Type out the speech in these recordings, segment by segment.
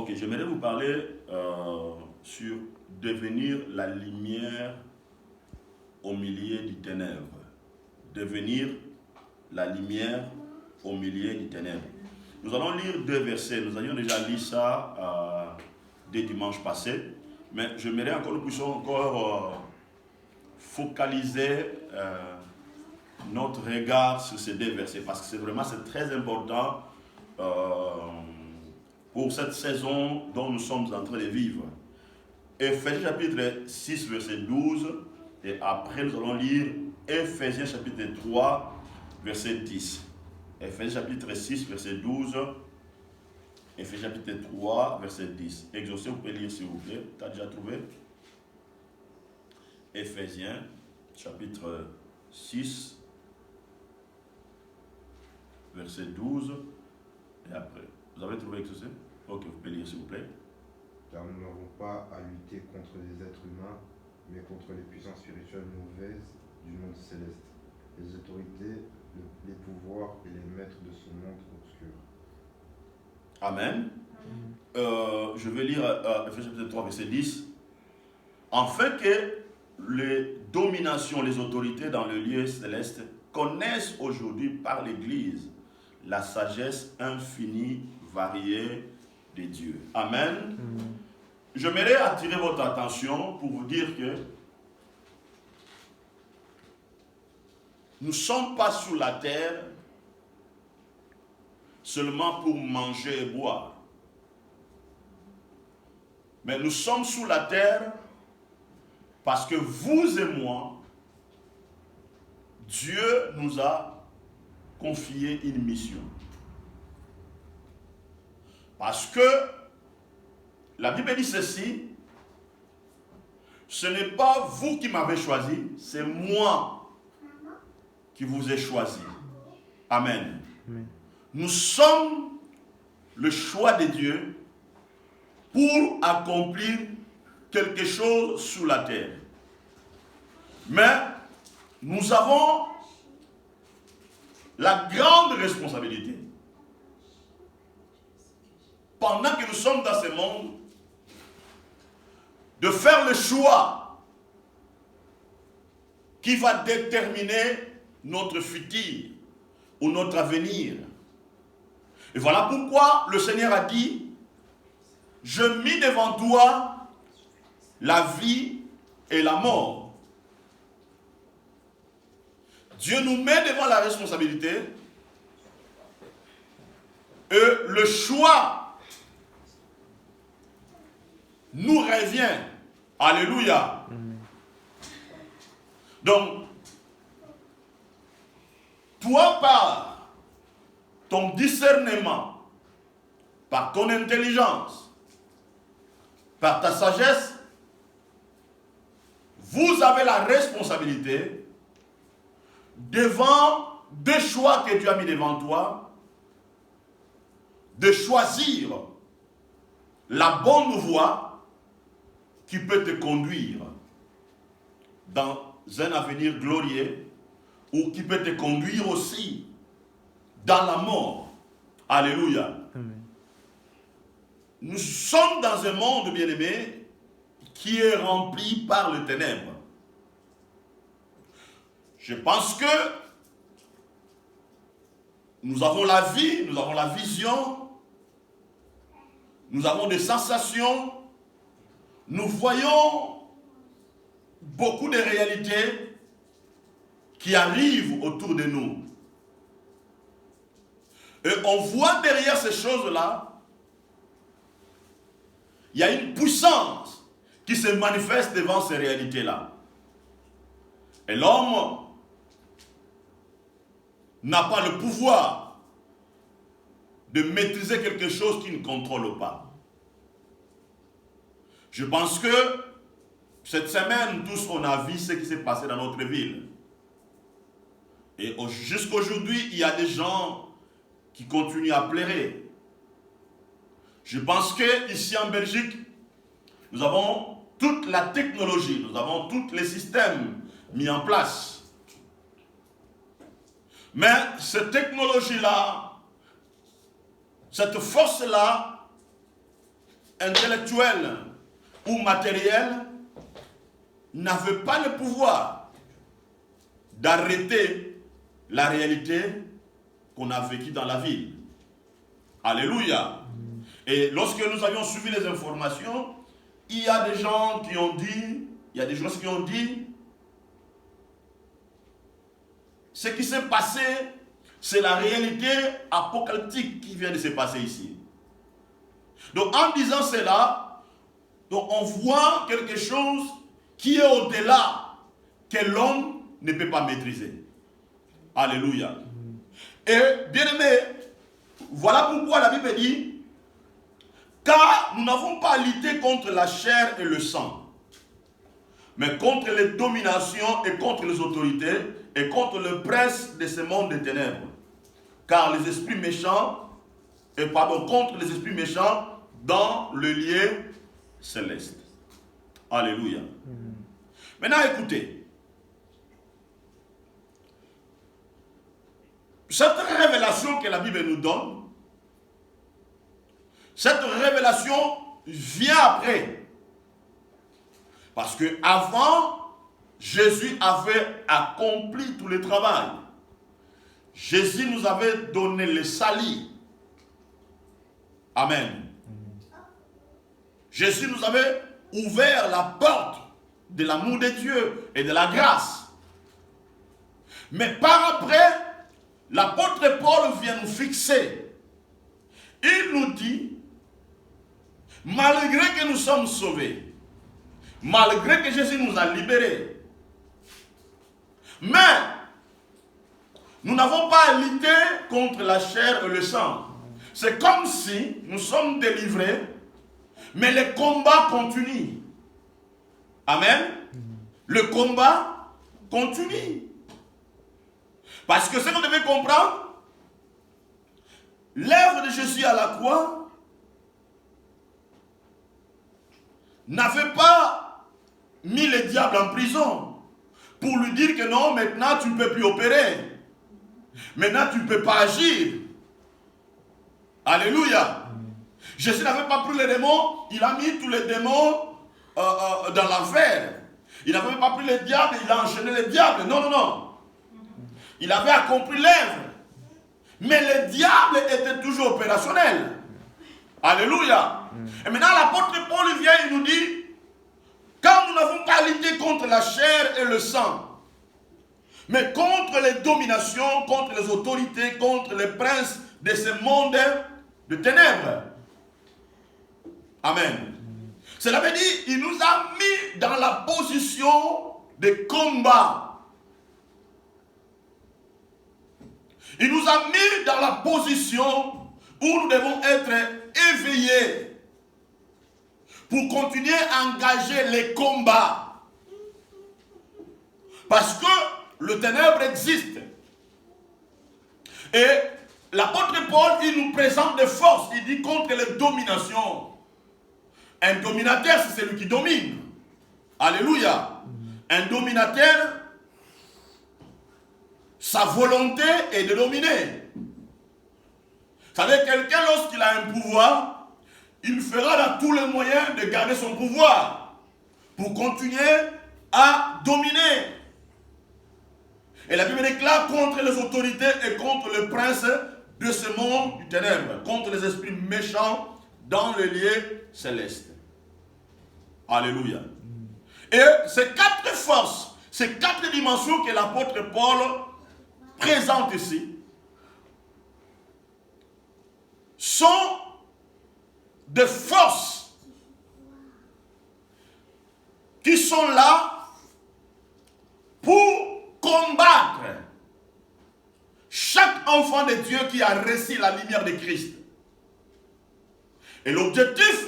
Ok, j'aimerais vous parler sur devenir la lumière au milieu des ténèbres. Devenir la lumière au milieu des ténèbres. Nous allons lire deux versets. Nous avions déjà lu ça dès dimanche passé. Mais j'aimerais encore que nous puissions encore focaliser notre regard sur ces deux versets. Parce que c'est très important pour cette saison dont nous sommes en train de vivre. Éphésiens chapitre 6, verset 12. Et après, nous allons lire Éphésiens chapitre 3, verset 10. Éphésiens chapitre 6, verset 12. Éphésiens chapitre 3, verset 10. Exaucé, vous pouvez lire s'il vous plaît. Tu as déjà trouvé? Éphésiens chapitre 6, verset 12. Et après. Vous avez trouvé Exaucé? Ok, vous pouvez lire s'il vous plaît. Car nous n'avons pas à lutter contre les êtres humains, mais contre les puissances spirituelles mauvaises du monde céleste, les autorités, les pouvoirs et les maîtres de ce monde obscur. Amen. Je vais lire Ephésiens 3, verset 10. Afin que les dominations, les autorités dans le lieu céleste connaissent aujourd'hui par l'Église la sagesse infinie, variée de Dieu. Amen. J'aimerais attirer votre attention pour vous dire que nous ne sommes pas sur la terre seulement pour manger et boire. Mais nous sommes sur la terre parce que vous et moi, Dieu nous a confié une mission. Parce que la Bible dit ceci, ce n'est pas vous qui m'avez choisi, c'est moi qui vous ai choisi. Amen. Amen. Nous sommes le choix de Dieu pour accomplir quelque chose sur la terre. Mais nous avons la grande responsabilité, pendant que nous sommes dans ce monde, de faire le choix qui va déterminer notre futur ou notre avenir. Et voilà pourquoi le Seigneur a dit, je mis devant toi la vie et la mort. Dieu nous met devant la responsabilité et le choix nous revient. Alléluia. Donc, toi par ton discernement, par ton intelligence, par ta sagesse, vous avez la responsabilité devant deux choix que Dieu a mis devant toi, de choisir la bonne voie qui peut te conduire dans un avenir glorieux ou qui peut te conduire aussi dans la mort. Alléluia. Amen. Nous sommes dans un monde, bien-aimé, qui est rempli par les ténèbres. Je pense que nous avons la vie, nous avons la vision, nous avons des sensations, nous voyons beaucoup de réalités qui arrivent autour de nous. Et on voit derrière ces choses-là, il y a une puissance qui se manifeste devant ces réalités-là. Et l'homme n'a pas le pouvoir de maîtriser quelque chose qu'il ne contrôle pas. Je pense que cette semaine, tous on a vu ce qui s'est passé dans notre ville. Et jusqu'à aujourd'hui, il y a des gens qui continuent à pleurer. Je pense qu'ici en Belgique, nous avons toute la technologie, nous avons tous les systèmes mis en place. Mais cette technologie-là, cette force-là, intellectuelle ou matérielle n'avait pas le pouvoir d'arrêter la réalité qu'on a vécue dans la ville. Alléluia. Et lorsque nous avions suivi les informations, il y a des gens qui ont dit, ce qui s'est passé, c'est la réalité apocalyptique qui vient de se passer ici. Donc en disant cela, donc on voit quelque chose qui est au-delà, que l'homme ne peut pas maîtriser. Alléluia. Et bien aimé, voilà pourquoi la Bible dit, car nous n'avons pas à lutter contre la chair et le sang, mais contre les dominations et contre les autorités et contre le prince de ce monde des ténèbres. Car les esprits méchants, contre les esprits méchants dans le lieu céleste. Alléluia. Maintenant écoutez, cette révélation que la Bible nous donne, cette révélation vient après. Parce que avant, Jésus avait accompli tout le travail. Jésus nous avait donné le salut. Amen. Jésus nous avait ouvert la porte de l'amour de Dieu et de la grâce. Mais par après, l'apôtre Paul vient nous fixer. Il nous dit, malgré que nous sommes sauvés, malgré que Jésus nous a libérés, mais nous n'avons pas à lutter contre la chair et le sang. C'est comme si nous sommes délivrés, mais le combat continue. Amen. Le combat continue. Parce que ce qu'on devait comprendre, l'œuvre de Jésus à la croix n'avait pas mis le diable en prison pour lui dire que non, maintenant tu ne peux plus opérer. Maintenant tu ne peux pas agir. Alléluia. Jésus n'avait pas pris les démons, il a mis tous les démons dans l'enfer. Il n'avait pas pris les diables, il a enchaîné les diables. Non, non, non. Il avait accompli l'œuvre. Mais le diable était toujours opérationnel. Alléluia. Et maintenant l'apôtre Paul vient et nous dit, quand nous n'avons pas lutté contre la chair et le sang, mais contre les dominations, contre les autorités, contre les princes de ce monde de ténèbres. Amen. Cela veut dire qu'il nous a mis dans la position de combat. Il nous a mis dans la position où nous devons être éveillés pour continuer à engager les combats. Parce que le ténèbre existe. Et l'apôtre Paul, il nous présente des forces. Il dit contre les dominations. Un dominateur, c'est celui qui domine. Alléluia. Un dominateur, sa volonté est de dominer. Vous savez, quelqu'un, lorsqu'il a un pouvoir, il fera dans tous les moyens de garder son pouvoir pour continuer à dominer. Et la Bible déclare contre les autorités et contre le prince de ce monde du ténèbre, contre les esprits méchants dans le lieu céleste. Alléluia. Et ces quatre forces, ces quatre dimensions que l'apôtre Paul présente ici, sont des forces qui sont là pour combattre chaque enfant de Dieu qui a reçu la lumière de Christ. Et l'objectif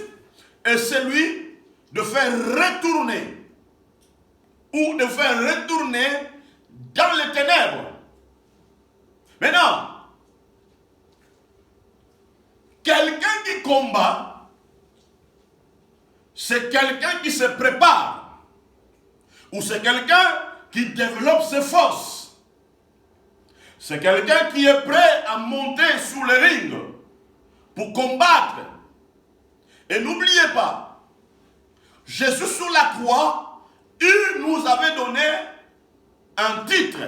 est celui de faire retourner ou de faire retourner dans les ténèbres. Maintenant, quelqu'un qui combat, c'est quelqu'un qui se prépare ou c'est quelqu'un qui développe ses forces. C'est quelqu'un qui est prêt à monter sous le ring pour combattre. Et n'oubliez pas, Jésus sur la croix, il nous avait donné un titre.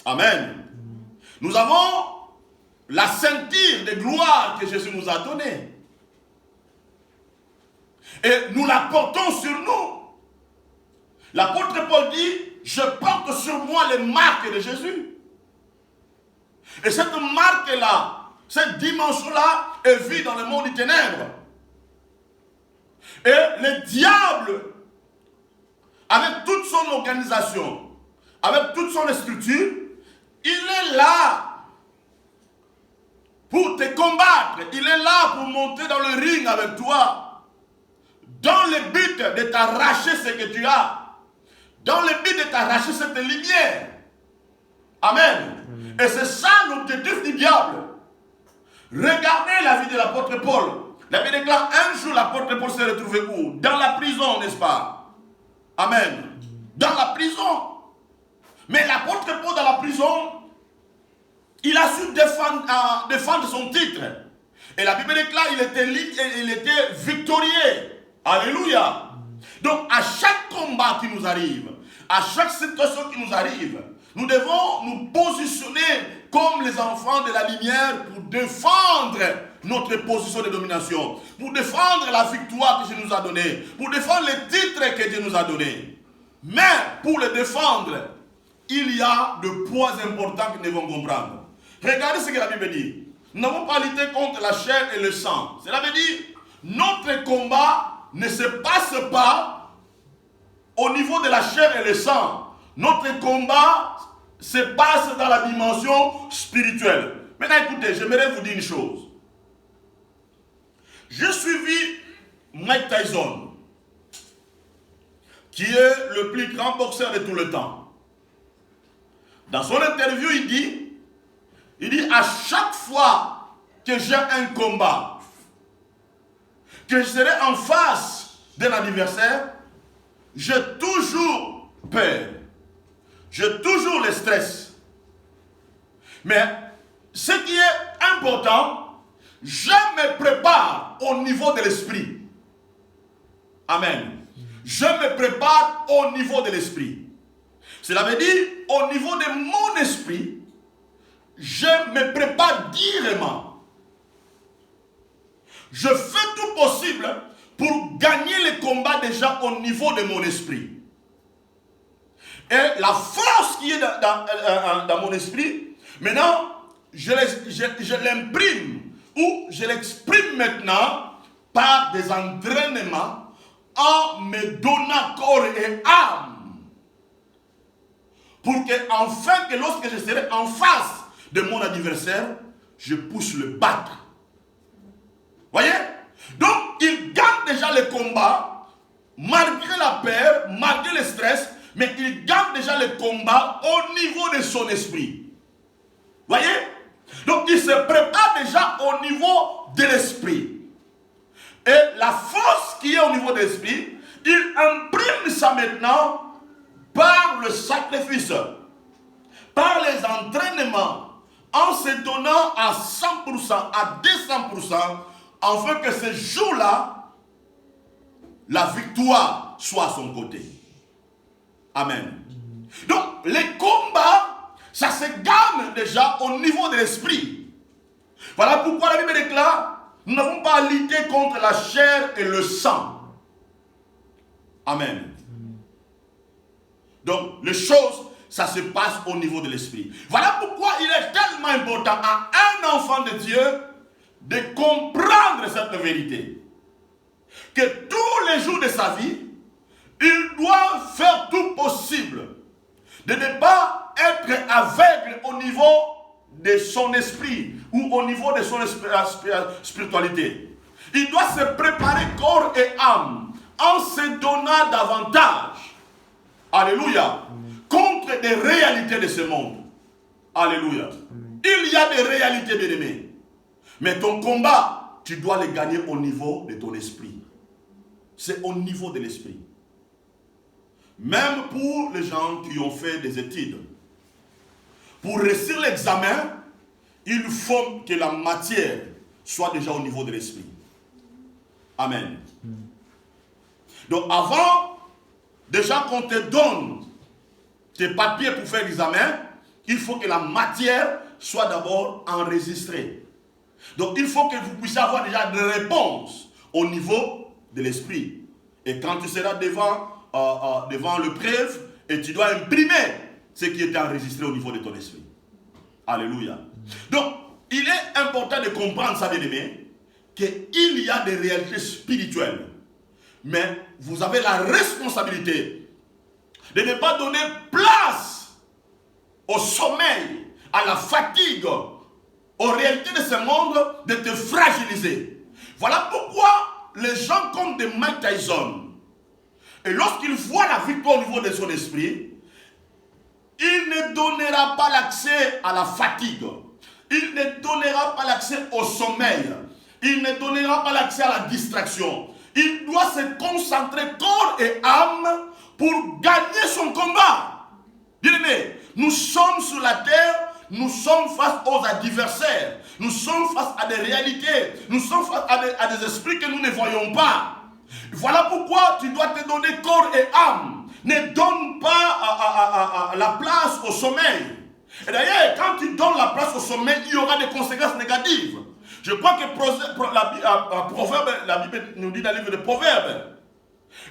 Amen. Nous avons la ceinture de gloire que Jésus nous a donnée. Et nous la portons sur nous. L'apôtre Paul dit, je porte sur moi les marques de Jésus. Et cette marque-là, cette dimension-là est vue dans le monde des ténèbres. Et le diable, avec toute son organisation, avec toute son structure, il est là pour te combattre. Il est là pour monter dans le ring avec toi, dans le but de t'arracher ce que tu as, dans le but de t'arracher cette lumière. Amen. Et c'est ça l'objectif du diable. Regardez la vie de l'apôtre Paul. La Bible déclare, un jour l'apôtre Paul s'est retrouvé où? Dans la prison, n'est-ce pas? Amen. Dans la prison. Mais l'apôtre Paul dans la prison, il a su défendre son titre. Et la Bible déclare, il était victorieux. Alléluia. Donc à chaque combat qui nous arrive, à chaque situation qui nous arrive, nous devons nous positionner comme les enfants de la lumière pour défendre notre position de domination, pour défendre la victoire que Dieu nous a donnée, pour défendre les titres que Dieu nous a donnés. Mais pour le défendre, il y a des points importants que nous devons comprendre. Regardez ce que la Bible dit. Nous n'avons pas lutté contre la chair et le sang. Cela veut dire, notre combat ne se passe pas au niveau de la chair et le sang. Notre combat se passe dans la dimension spirituelle. Maintenant, écoutez, j'aimerais vous dire une chose. J'ai suivi Mike Tyson, qui est le plus grand boxeur de tout le temps. Dans son interview, il dit, à chaque fois que j'ai un combat, que je serai en face d'un adversaire, j'ai toujours peur. J'ai toujours le stress. Mais ce qui est important, je me prépare au niveau de l'esprit. Amen. Je me prépare au niveau de l'esprit. Cela veut dire, au niveau de mon esprit, je me prépare directement. Je fais tout possible pour gagner le combat déjà au niveau de mon esprit. Et la force qui est dans mon esprit, maintenant, je l'imprime ou je l'exprime maintenant par des entraînements en me donnant corps et âme. Pour que, enfin, que lorsque je serai en face de mon adversaire, je puisse le battre. Voyez? Donc, il gagne déjà le combat, malgré la peur, malgré le stress, mais il gagne déjà le combat au niveau de son esprit. Voyez? Donc, il se prépare déjà au niveau de l'esprit. Et la force qui est au niveau de l'esprit, il imprime ça maintenant par le sacrifice, par les entraînements, en se donnant à 100%, à 200%, afin que ce jour-là, la victoire soit à son côté. Amen. Donc, les combats, ça se gagne déjà au niveau de l'esprit. Voilà pourquoi la Bible déclare, nous n'avons pas à lutter contre la chair et le sang. Amen. Donc, les choses, ça se passe au niveau de l'esprit. Voilà pourquoi il est tellement important à un enfant de Dieu de comprendre cette vérité. Que tous les jours de sa vie, il doit faire tout possible de ne pas être aveugle au niveau de son esprit ou au niveau de son spiritualité. Il doit se préparer corps et âme en se donnant davantage. Alléluia. Contre des réalités de ce monde. Alléluia. Il y a des réalités, bien-aimés. Mais ton combat, tu dois le gagner au niveau de ton esprit. C'est au niveau de l'esprit. Même pour les gens qui ont fait des études, pour réussir l'examen, il faut que la matière soit déjà au niveau de l'esprit. Amen. Donc avant, déjà qu'on te donne tes papiers pour faire l'examen, il faut que la matière soit d'abord enregistrée. Donc il faut que vous puissiez avoir déjà des réponses au niveau de l'esprit. Et quand tu seras devant le preuve, et tu dois imprimer ce qui est enregistré au niveau de ton esprit. Alléluia. Donc, il est important de comprendre ça, bien-aimé, qu'il y a des réalités spirituelles. Mais vous avez la responsabilité de ne pas donner place au sommeil, à la fatigue, aux réalités de ce monde, de te fragiliser. Voilà pourquoi les gens comme des Mike Tyson, et lorsqu'ils voient la victoire au niveau de son esprit, il ne donnera pas l'accès à la fatigue. Il ne donnera pas l'accès au sommeil. Il ne donnera pas l'accès à la distraction. Il doit se concentrer corps et âme pour gagner son combat. Bien-aimés, nous sommes sur la terre, nous sommes face aux adversaires. Nous sommes face à des réalités. Nous sommes face à des esprits que nous ne voyons pas. Voilà pourquoi tu dois te donner corps et âme. Ne donne pas la place au sommeil. Et d'ailleurs, quand tu donnes la place au sommeil, il y aura des conséquences négatives. Je crois que la Bible nous dit dans le livre de Proverbes.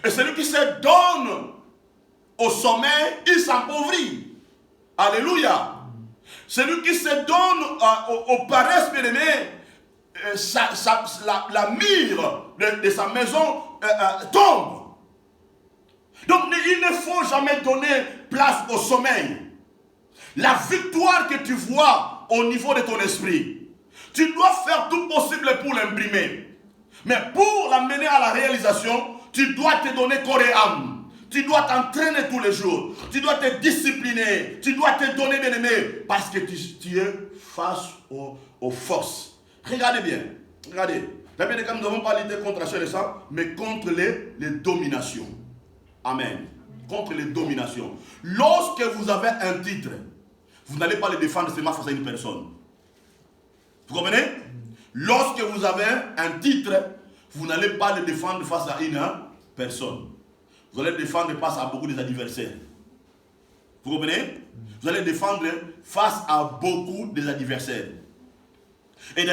Et celui qui se donne au sommeil, il s'appauvrit. Alléluia. Celui qui se donne aux paresses, bien aimé, la mire de sa maison tombe. Donc il ne faut jamais donner place au sommeil. La victoire que tu vois au niveau de ton esprit, tu dois faire tout possible pour l'imprimer. Mais pour l'amener à la réalisation, tu dois te donner corps et âme. Tu dois t'entraîner tous les jours. Tu dois te discipliner. Tu dois te donner, bien aimé, parce que tu es face aux forces. Regardez bien. Regardez. Nous n'avons pas lutté contre la chair et le sang, mais contre les dominations. Amen. Contre les dominations. Lorsque vous avez un titre, vous n'allez pas le défendre seulement face à une personne. Vous comprenez? Lorsque vous avez un titre, vous n'allez pas le défendre face à une personne. Vous allez le défendre face à beaucoup d'adversaires. Vous comprenez? Vous allez le défendre face à beaucoup d'adversaires. Et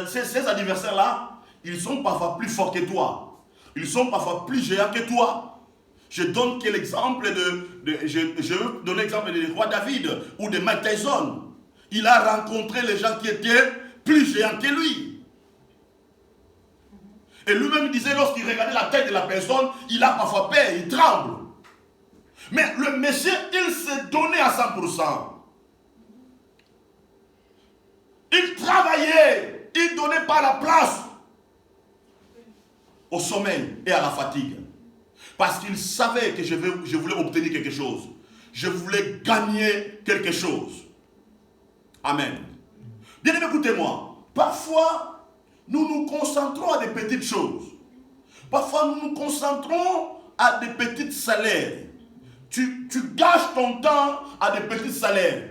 ces adversaires-là, ils sont parfois plus forts que toi. Ils sont parfois plus géants que toi. Je donne quel exemple je veux donner l'exemple du roi David ou de Mike Tyson. Il a rencontré les gens qui étaient plus géants que lui. Et lui-même disait, lorsqu'il regardait la tête de la personne, il a parfois peur, il tremble. Mais le monsieur, il s'est donné à 100%. Il travaillait, il ne donnait pas la place au sommeil et à la fatigue. Parce qu'il savait que je voulais obtenir quelque chose. Je voulais gagner quelque chose. Amen. Bien aimé, écoutez-moi. Parfois, nous nous concentrons à des petites choses. Parfois, nous nous concentrons à des petits salaires. Tu gâches ton temps à des petits salaires.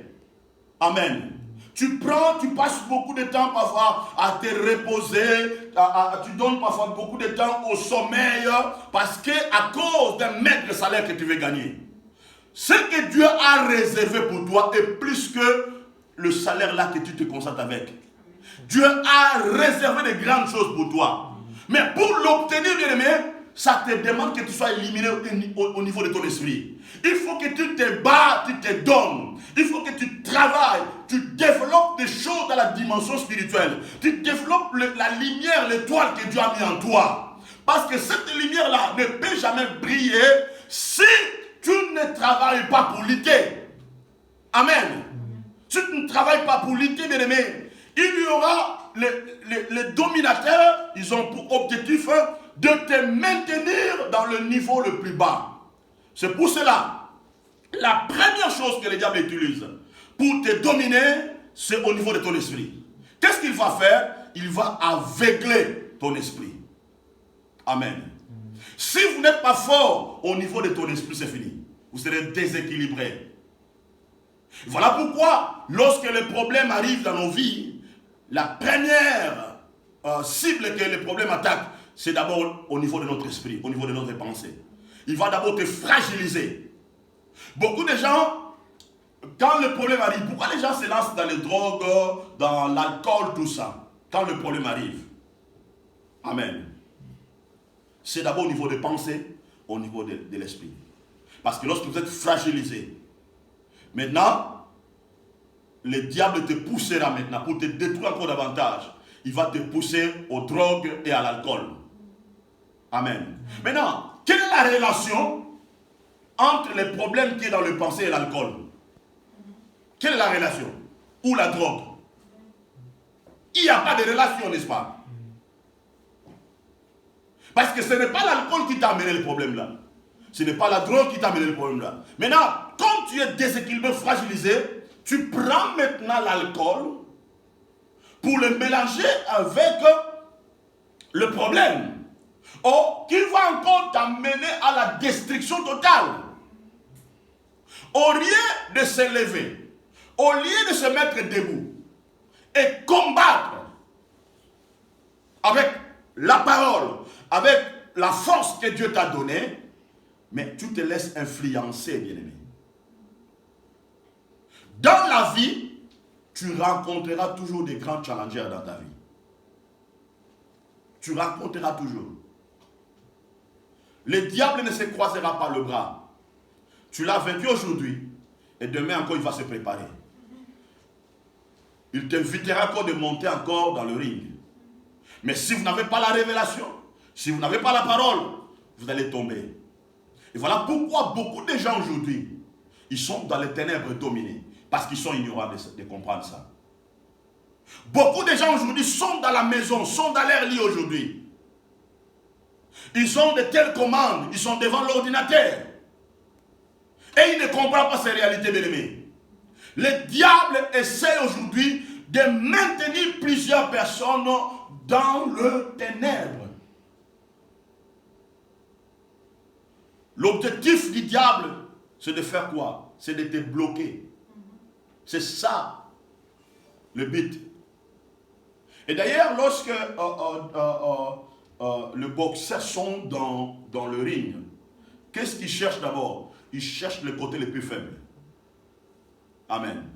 Amen. Tu passes beaucoup de temps parfois à te reposer, tu donnes parfois beaucoup de temps au sommeil, parce que à cause d'un maigre salaire que tu veux gagner. Ce que Dieu a réservé pour toi est plus que le salaire là que tu te concentres avec. Dieu a réservé de grandes choses pour toi. Mais pour l'obtenir, bien aimé, ça te demande que tu sois éliminé au niveau de ton esprit. Il faut que tu te bats, tu te donnes. Il faut que tu travailles, tu développes des choses dans la dimension spirituelle. Tu développes la lumière, l'étoile que Dieu a mis en toi. Parce que cette lumière-là ne peut jamais briller si tu ne travailles pas pour lutter. Amen. Si tu ne travailles pas pour lutter, bien aimé, il y aura les dominateurs, ils ont pour objectif de te maintenir dans le niveau le plus bas. C'est pour cela, la première chose que le diable utilise pour te dominer, c'est au niveau de ton esprit. Qu'est-ce qu'il va faire? Il va aveugler ton esprit. Amen. Si vous n'êtes pas fort au niveau de ton esprit, c'est fini. Vous serez déséquilibré. Voilà pourquoi, lorsque les problèmes arrivent dans nos vies, la première cible que les problèmes attaquent, c'est d'abord au niveau de notre esprit, au niveau de notre pensée. Il va d'abord te fragiliser. Beaucoup de gens, quand le problème arrive, pourquoi les gens se lancent dans les drogues, dans l'alcool, tout ça, quand le problème arrive? Amen. C'est d'abord au niveau des pensées, au niveau de l'esprit. Parce que lorsque vous êtes fragilisé, maintenant, le diable te poussera maintenant pour te détruire encore davantage. Il va te pousser aux drogues et à l'alcool. Amen. Maintenant, quelle est la relation entre les problèmes qui est dans le pensée et l'alcool? Quelle est la relation? Ou la drogue? Il n'y a pas de relation, n'est-ce pas? Parce que ce n'est pas l'alcool qui t'a amené le problème là. Ce n'est pas la drogue qui t'a amené le problème là. Maintenant, quand tu es déséquilibré, fragilisé, tu prends maintenant l'alcool pour le mélanger avec le problème. Or, qui va encore t'amener à la destruction totale. Au lieu de se lever, au lieu de se mettre debout et combattre avec la parole, avec la force que Dieu t'a donnée, mais tu te laisses influencer, bien-aimé. Dans la vie, tu rencontreras toujours des grands challengers dans ta vie. Tu rencontreras toujours. Le diable ne se croisera pas le bras. Tu l'as vaincu aujourd'hui, et demain encore il va se préparer. Il t'invitera encore de monter encore dans le ring. Mais si vous n'avez pas la révélation, si vous n'avez pas la parole, vous allez tomber. Et voilà pourquoi beaucoup de gens aujourd'hui, ils sont dans les ténèbres dominées. Parce qu'ils sont ignorants de comprendre ça. Beaucoup de gens aujourd'hui sont dans la maison, sont dans leur lit aujourd'hui. Ils ont de telles commandes, ils sont devant l'ordinateur. Et ils ne comprennent pas ces réalités, bien-aimés. Le diable essaie aujourd'hui de maintenir plusieurs personnes dans le ténèbre. L'objectif du diable, c'est de faire quoi? C'est de te bloquer. C'est ça le but. Et d'ailleurs, lorsque le boxeur sont dans le ring, qu'est-ce qu'il cherche d'abord? Il cherche le côté le plus faible. Amen.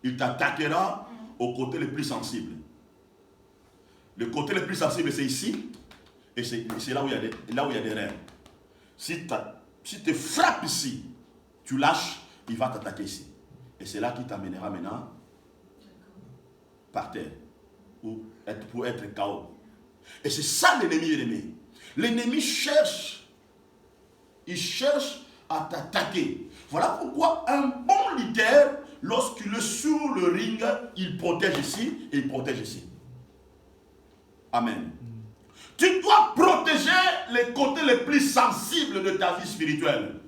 Il t'attaquera au côté le plus sensible. Le côté le plus sensible, c'est ici. Et c'est là où il y a des reins. Si tu frappes ici, tu lâches, il va t'attaquer ici. Et c'est là qu'il t'amènera maintenant par terre. Pour être KO. Et c'est ça l'ennemi. L'ennemi cherche. Il cherche à t'attaquer. Voilà pourquoi un bon leader, lorsqu'il est sur le ring, il protège ici et il protège ici. Amen. Tu dois protéger les côtés les plus sensibles de ta vie spirituelle.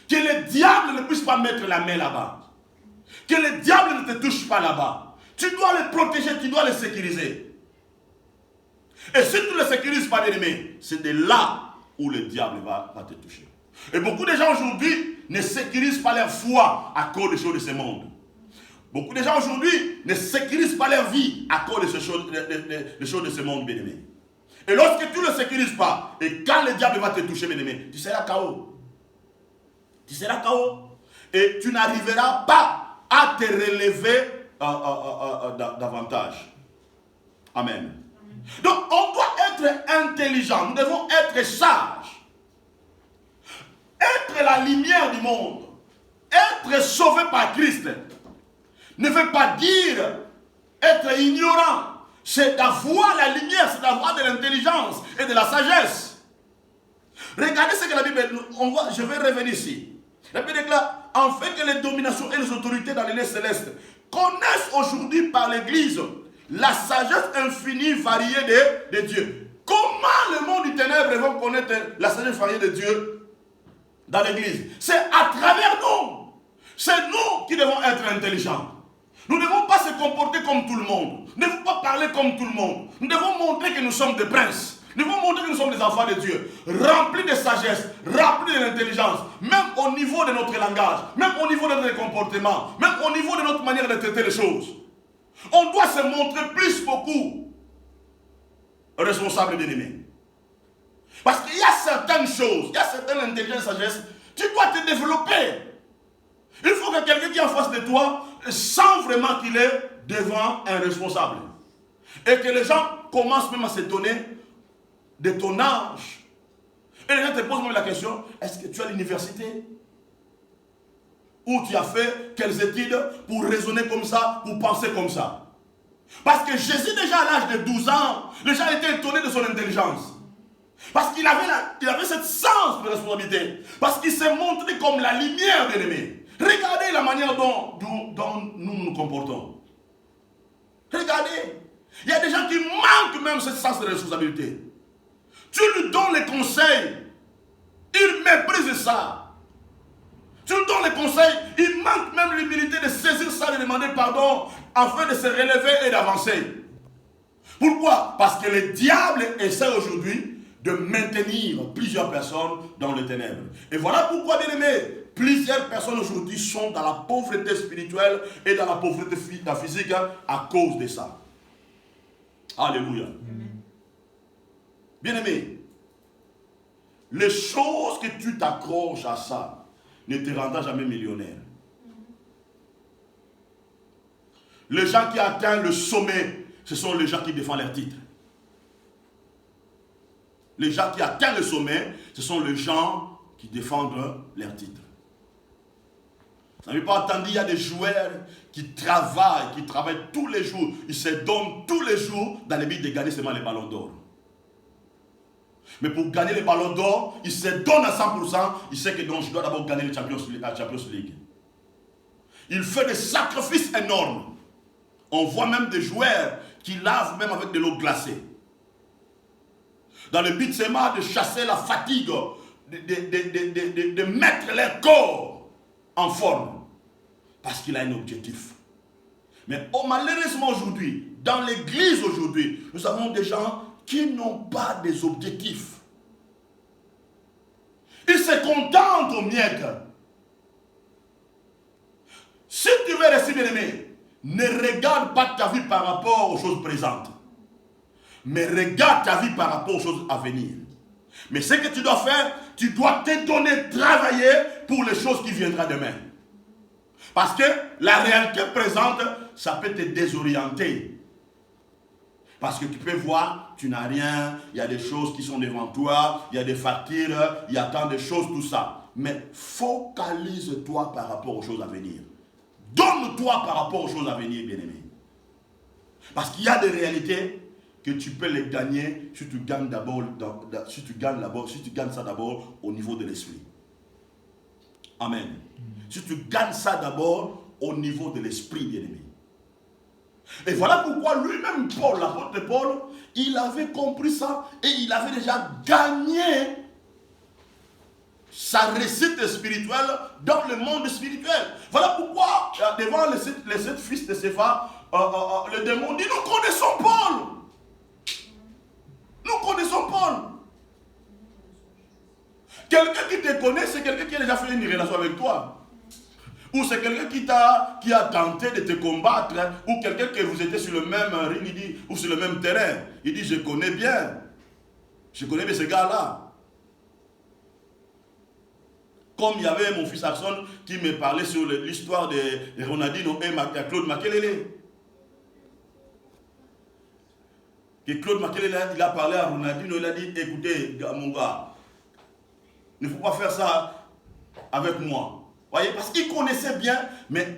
Que le diable ne puisse pas mettre la main là-bas. Que le diable ne te touche pas là-bas. Tu dois les protéger, tu dois les sécuriser. Et si tu ne les sécurises pas, bien-aimé, c'est de là où le diable va te toucher. Et beaucoup de gens aujourd'hui ne sécurisent pas leur foi à cause des choses de ce monde. Beaucoup de gens aujourd'hui ne sécurisent pas leur vie à cause des choses de ce monde, bien-aimé. Et lorsque tu ne le sécurises pas, et quand le diable va te toucher, bien-aimé, tu seras KO. Tu seras KO. Et tu n'arriveras pas à te relever davantage. Amen. Donc, on doit être intelligent. Nous devons être sages. Être la lumière du monde. Être sauvé par Christ ne veut pas dire être ignorant. C'est d'avoir la lumière, c'est d'avoir de l'intelligence et de la sagesse. Regardez ce que la Bible dit. Je vais revenir ici. La Bible déclare, en fait que les dominations et les autorités dans les lieux célestes connaissent aujourd'hui par l'Église la sagesse infinie variée de Dieu. Comment le monde du ténèbre va connaître la sagesse variée de Dieu dans l'Église? C'est à travers nous. C'est nous qui devons être intelligents. Nous ne devons pas se comporter comme tout le monde. Nous ne devons pas parler comme tout le monde. Nous devons montrer que nous sommes des princes. Nous devons montrer que nous sommes des enfants de Dieu, remplis de sagesse, remplis de l'intelligence, même au niveau de notre langage, même au niveau de notre comportement, même au niveau de notre manière de traiter les choses. On doit se montrer beaucoup responsable, bien-aimé. Parce qu'il y a certaines choses, il y a certaines intelligences et sagesse, tu dois te développer. Il faut que quelqu'un qui est en face de toi sent vraiment qu'il est devant un responsable. Et que les gens commencent même à s'étonner de ton âge. Et les gens te posent même la question, est-ce que tu as l'université? Ou tu as fait quelles études pour raisonner comme ça, pour penser comme ça? Parce que Jésus, déjà à l'âge de 12 ans, les gens étaient étonnés de son intelligence. Parce qu'il avait cette sens de responsabilité. Parce qu'il s'est montré comme la lumière, bien-aimé. Regardez la manière dont nous nous comportons. Regardez. Il y a des gens qui manquent même ce sens de responsabilité. Tu lui donnes les conseils, il méprise ça. Tu lui donnes les conseils, il manque même l'humilité de saisir ça, de demander pardon, afin de se relever et d'avancer. Pourquoi? Parce que le diable essaie aujourd'hui de maintenir plusieurs personnes dans les ténèbres. Et voilà pourquoi, bien aimé, plusieurs personnes aujourd'hui sont dans la pauvreté spirituelle et dans la pauvreté physique à cause de ça. Alléluia. Bien aimé, les choses que tu t'accroches à ça ne te rendront jamais millionnaire. Les gens qui atteignent le sommet, ce sont les gens qui défendent leur titre. Les gens qui atteignent le sommet, ce sont les gens qui défendent leur titre. Vous n'avez pas entendu, il y a des joueurs qui travaillent tous les jours. Ils se donnent tous les jours dans le but de gagner seulement les ballons d'or. Mais pour gagner les ballons d'or, ils se donnent à 100%. Il sait que donc, je dois d'abord gagner la Champions League. Il fait des sacrifices énormes. On voit même des joueurs qui lavent même avec de l'eau glacée. Dans le but seulement de chasser la fatigue, de mettre leur corps en forme. Parce qu'il a un objectif. Mais malheureusement aujourd'hui, dans l'église aujourd'hui, nous avons des gens qui n'ont pas des objectifs. Ils se contentent au miettes. Si tu veux rester bien-aimé, ne regarde pas ta vie par rapport aux choses présentes. Mais regarde ta vie par rapport aux choses à venir. Mais ce que tu dois faire, tu dois te donner, travailler pour les choses qui viendront demain. Parce que la réalité présente, ça peut te désorienter. Parce que tu peux voir, tu n'as rien, il y a des choses qui sont devant toi, il y a des factures, il y a tant de choses, tout ça. Mais focalise-toi par rapport aux choses à venir. Donne-toi par rapport aux choses à venir, bien-aimé. Parce qu'il y a des réalités que tu peux les gagner si tu gagnes ça d'abord au niveau de l'esprit. Amen. Si tu gagnes ça d'abord au niveau de l'esprit, bien-aimé. Et voilà pourquoi lui-même, Paul, l'apôtre Paul, il avait compris ça et il avait déjà gagné sa réussite spirituelle dans le monde spirituel. Voilà pourquoi, devant les 7 fils de Cépha, le démon dit, nous connaissons Paul. Nous connaissons Paul. Quelqu'un qui te connaît, c'est quelqu'un qui a déjà fait une relation avec toi. Ou c'est quelqu'un qui a tenté de te combattre, ou quelqu'un que vous étiez sur le même ring, il dit, ou sur le même terrain. Il dit, je connais bien ce gars-là. Comme il y avait mon fils Axon qui me parlait sur l'histoire de Ronaldinho et Claude Makelele. Et Claude Makelele, il a parlé à Ronaldinho, il a dit, écoutez, mon gars, il ne faut pas faire ça avec moi. Voyez, parce qu'il connaissait bien, mais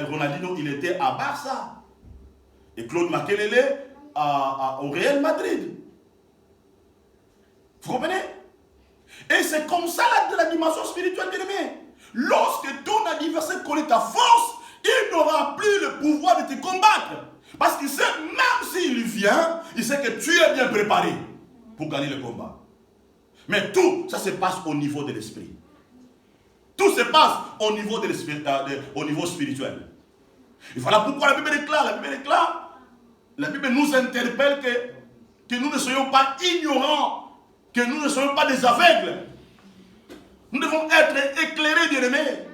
Ronaldinho, il était à Barça. Et Claude Makelele au Real Madrid. Vous comprenez? Et c'est comme ça la dimension spirituelle, bien-aimé. Lorsque ton adversaire connaît ta force, il n'aura plus le pouvoir de te combattre. Parce qu'il sait, même s'il vient, il sait que tu es bien préparé pour gagner le combat. Mais tout, ça se passe au niveau de l'esprit. Tout se passe au niveau, au niveau spirituel. Et voilà pourquoi la Bible déclare, la Bible nous interpelle que nous ne soyons pas ignorants, que nous ne soyons pas des aveugles. Nous devons être éclairés, bien-aimés.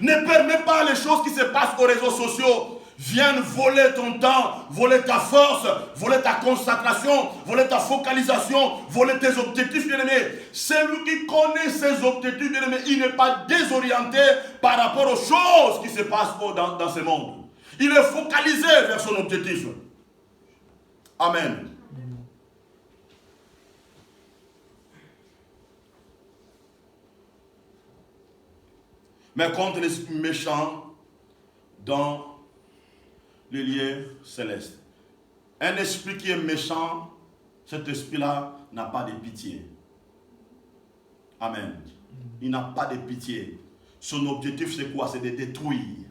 Ne permets pas les choses qui se passent aux réseaux sociaux. viennent voler ton temps, voler ta force, voler ta concentration, voler ta focalisation, voler tes objectifs, bien-aimé. Celui qui connaît ses objectifs, bien-aimé, il n'est pas désorienté par rapport aux choses qui se passent dans ce monde. Il est focalisé vers son objectif. Amen. Mais contre l'esprit méchant dans les lieux célestes. Un esprit qui est méchant, cet esprit-là n'a pas de pitié. Amen. Il n'a pas de pitié. Son objectif, c'est quoi? C'est de détruire.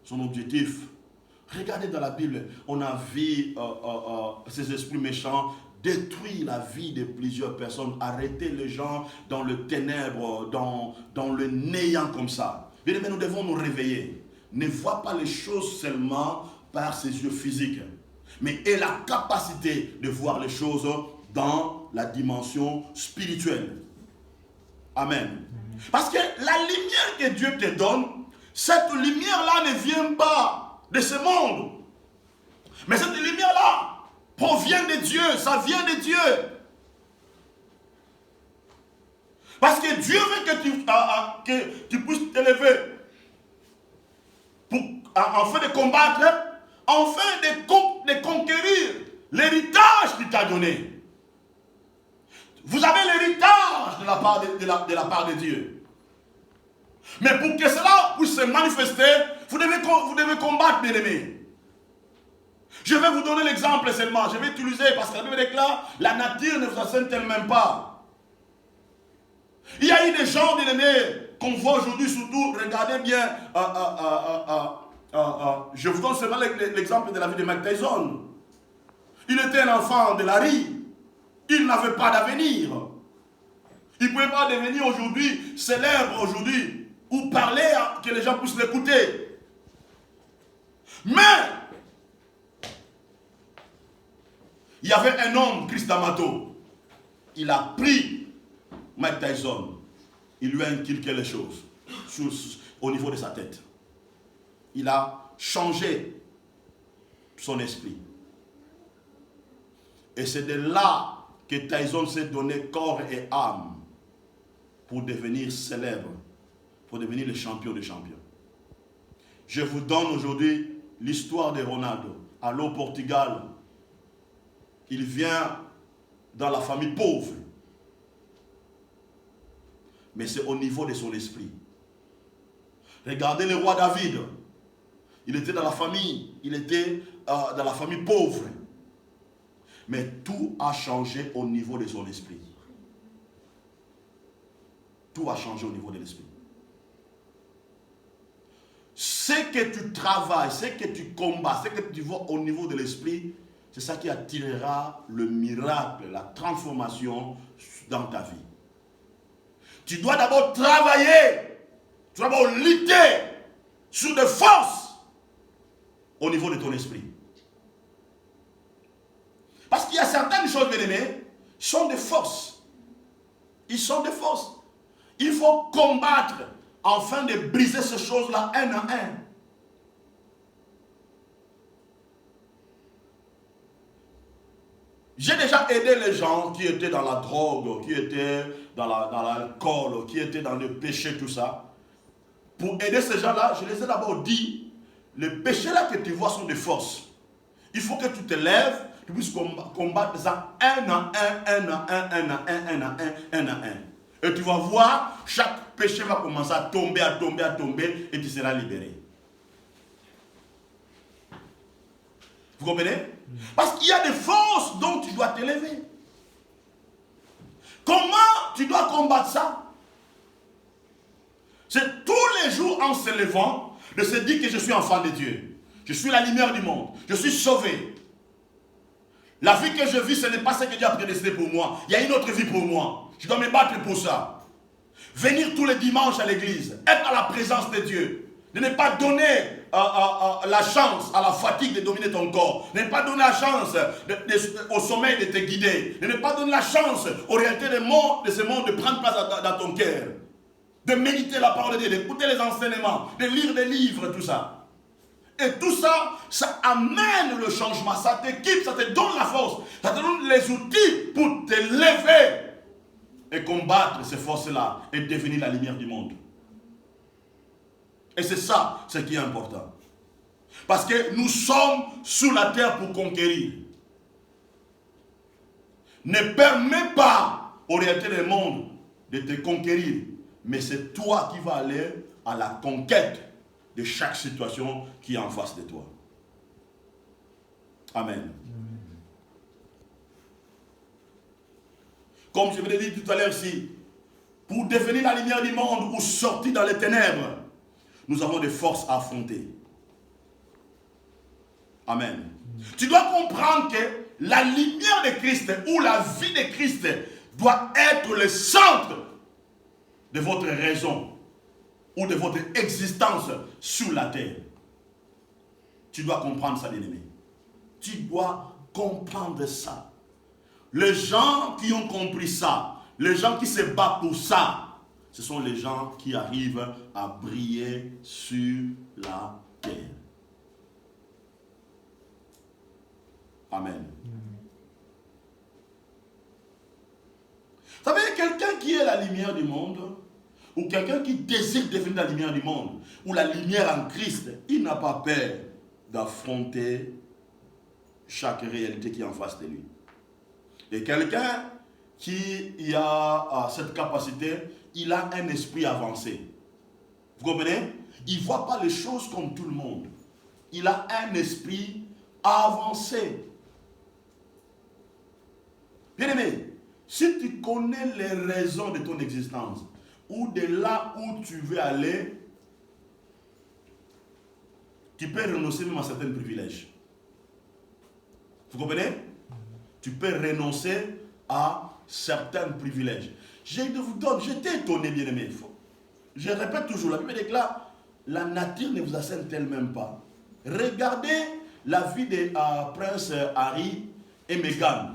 Son objectif. Regardez dans la Bible, on a vu ces esprits méchants détruire la vie de plusieurs personnes, arrêter les gens dans le ténèbre, dans le néant comme ça. Bien aimé, nous devons nous réveiller. Ne vois pas les choses seulement par ses yeux physiques, mais aie la capacité de voir les choses dans la dimension spirituelle. Amen. Parce que la lumière que Dieu te donne, cette lumière-là ne vient pas de ce monde. Mais cette lumière-là provient de Dieu, ça vient de Dieu. Parce que Dieu veut que tu puisses t'élever afin de combattre, afin de conquérir l'héritage qu'il t'a donné. Vous avez l'héritage de la part de Dieu. Mais pour que cela puisse se manifester, vous devez combattre, bien aimés. Je vais vous donner l'exemple seulement. Je vais utiliser, parce que la Bible déclare, la nature ne vous enseigne tellement pas. Il y a eu des gens, bien aimés, qu'on voit aujourd'hui, surtout, regardez bien, je vous donne seulement l'exemple de la vie de Mike Tyson. Il était un enfant de la rue. Il n'avait pas d'avenir. Il ne pouvait pas devenir aujourd'hui célèbre aujourd'hui ou parler que les gens puissent l'écouter. Mais il y avait un homme, Chris D'Amato. Il a pris Mike Tyson. Il lui a inculqué les choses au niveau de sa tête. Il a changé son esprit. Et c'est de là que Tyson s'est donné corps et âme pour devenir célèbre, pour devenir le champion des champions. Je vous donne aujourd'hui l'histoire de Ronaldo. Allô, Portugal. Il vient dans la famille pauvre. Mais c'est au niveau de son esprit. Regardez le roi David. Il était dans la famille. Il était dans la famille pauvre. Mais tout a changé au niveau de son esprit. Tout a changé au niveau de l'esprit. Ce que tu travailles, ce que tu combats, ce que tu vois au niveau de l'esprit, c'est ça qui attirera le miracle, la transformation dans ta vie. Tu dois d'abord travailler, tu dois d'abord lutter sur des forces au niveau de ton esprit. Parce qu'il y a certaines choses, bien aimés, qui sont des forces. Ils sont des forces. Il faut combattre afin de briser ces choses-là un à un. J'ai déjà aidé les gens qui étaient dans la drogue, qui étaient dans l'alcool, qui étaient dans le péché, tout ça. Pour aider ces gens-là, je les ai d'abord dit, les péchés-là que tu vois sont des forces. Il faut que tu te lèves, tu puisses combattre ça un à un. Et tu vas voir, chaque péché va commencer à tomber, et tu seras libéré. Vous comprenez? Parce qu'il y a des forces dont tu dois t'élever. Comment tu dois combattre ça? C'est tous les jours en se levant de se dire que je suis enfant de Dieu. Je suis la lumière du monde. Je suis sauvé. La vie que je vis, ce n'est pas ce que Dieu a prédestiné pour moi. Il y a une autre vie pour moi. Je dois me battre pour ça. Venir tous les dimanches à l'église. Être à la présence de Dieu. De ne pas donner la chance à la fatigue de dominer ton corps. De ne pas donner la chance au sommeil de te guider. De ne pas donner la chance aux réalités de ce monde de prendre place dans ton cœur. de méditer la parole de Dieu, d'écouter les enseignements, de lire des livres, tout ça. Et tout ça, ça amène le changement, ça t'équipe, ça te donne la force, ça te donne les outils pour te lever et combattre ces forces-là et devenir la lumière du monde. Et c'est ça ce qui est important. Parce que nous sommes sur la terre pour conquérir. Ne permets pas au réalité du monde de te conquérir. Mais c'est toi qui vas aller à la conquête de chaque situation qui est en face de toi. Amen. Comme je vous l'ai dit tout à l'heure ici, pour devenir la lumière du monde ou sortir dans les ténèbres, nous avons des forces à affronter. Amen. Tu dois comprendre que la lumière de Christ ou la vie de Christ doit être le centre de votre raison ou de votre existence sur la terre. Tu dois comprendre ça, bien-aimé. Tu dois comprendre ça. Les gens qui ont compris ça, les gens qui se battent pour ça, ce sont les gens qui arrivent à briller sur la terre. Amen. Vous savez, quelqu'un qui est la lumière du monde, ou quelqu'un qui désire devenir la lumière du monde, ou la lumière en Christ, il n'a pas peur d'affronter chaque réalité qui est en face de lui. Et quelqu'un qui a cette capacité, il a un esprit avancé. Vous comprenez? Il ne voit pas les choses comme tout le monde. Il a un esprit avancé. Bien-aimé, si tu connais les raisons de ton existence, ou de là où tu veux aller, tu peux renoncer même à certains privilèges. Vous comprenez? Tu peux renoncer à certains privilèges. J'étais étonné, bien-aimé. Je répète toujours, la Bible déclare, la nature ne vous assène-t-elle même pas? Regardez la vie de Prince Harry et Meghan.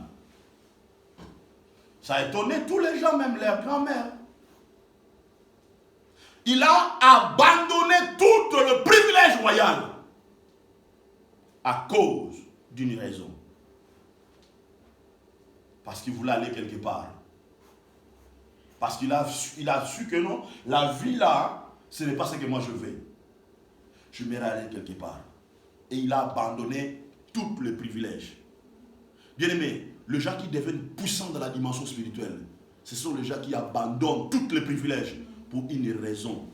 Ça a étonné tous les gens, même leur grand-mère. Il a abandonné tout le privilège royal à cause d'une raison. Parce qu'il voulait aller quelque part. Parce qu'il a su que non, la vie là, ce n'est pas ce que moi je veux. Je m'aimerais aller quelque part. Et il a abandonné tous les privilèges. Bien aimé, les gens qui deviennent puissants dans la dimension spirituelle, ce sont les gens qui abandonnent tous les privilèges pour une raison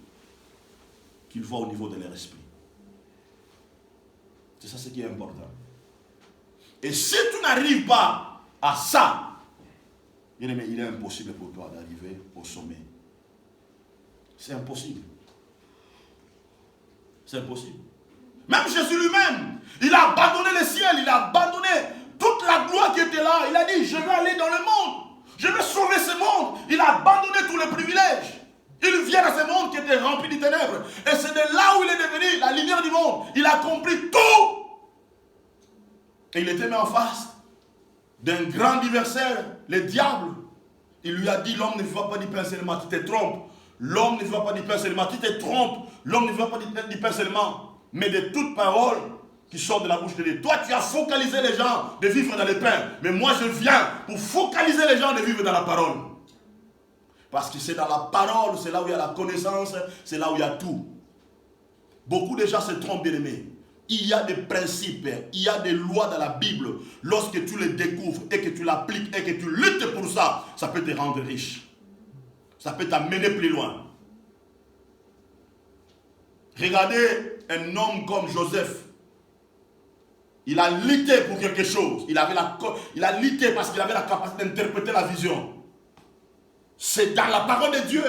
qu'ils voient au niveau de leur esprit. C'est ça ce qui est important. Et si tu n'arrives pas à ça, bien aimé, il est impossible pour toi d'arriver au sommet. C'est impossible. C'est impossible. Même Jésus lui-même, il a abandonné le ciel, il a abandonné toute la gloire qui était là. Il a dit, je vais aller dans le monde. Je vais sauver ce monde. Il a abandonné tous les privilèges. Il vient dans ce monde qui était rempli de ténèbres. Et c'est de là où il est devenu la lumière du monde. Il a compris tout. Et il était mis en face d'un grand adversaire, le diable. Il lui a dit, l'homme ne vivra pas du pain seulement, tu te trompes. L'homme ne vivra pas du pain seulement, tu te trompes. L'homme ne vivra pas du pain seulement, mais de toute parole qui sort de la bouche de Dieu. Toi, tu as focalisé les gens de vivre dans le pain. Mais moi, je viens pour focaliser les gens de vivre dans la parole. Parce que c'est dans la parole, c'est là où il y a la connaissance, c'est là où il y a tout. Beaucoup de gens se trompent, bien aimés. Il y a des principes, il y a des lois dans la Bible. Lorsque tu les découvres et que tu l'appliques et que tu luttes pour ça, ça peut te rendre riche. Ça peut t'amener plus loin. Regardez un homme comme Joseph. Il a lutté pour quelque chose. Il a lutté parce qu'il avait la capacité d'interpréter la vision. C'est dans la parole de Dieu.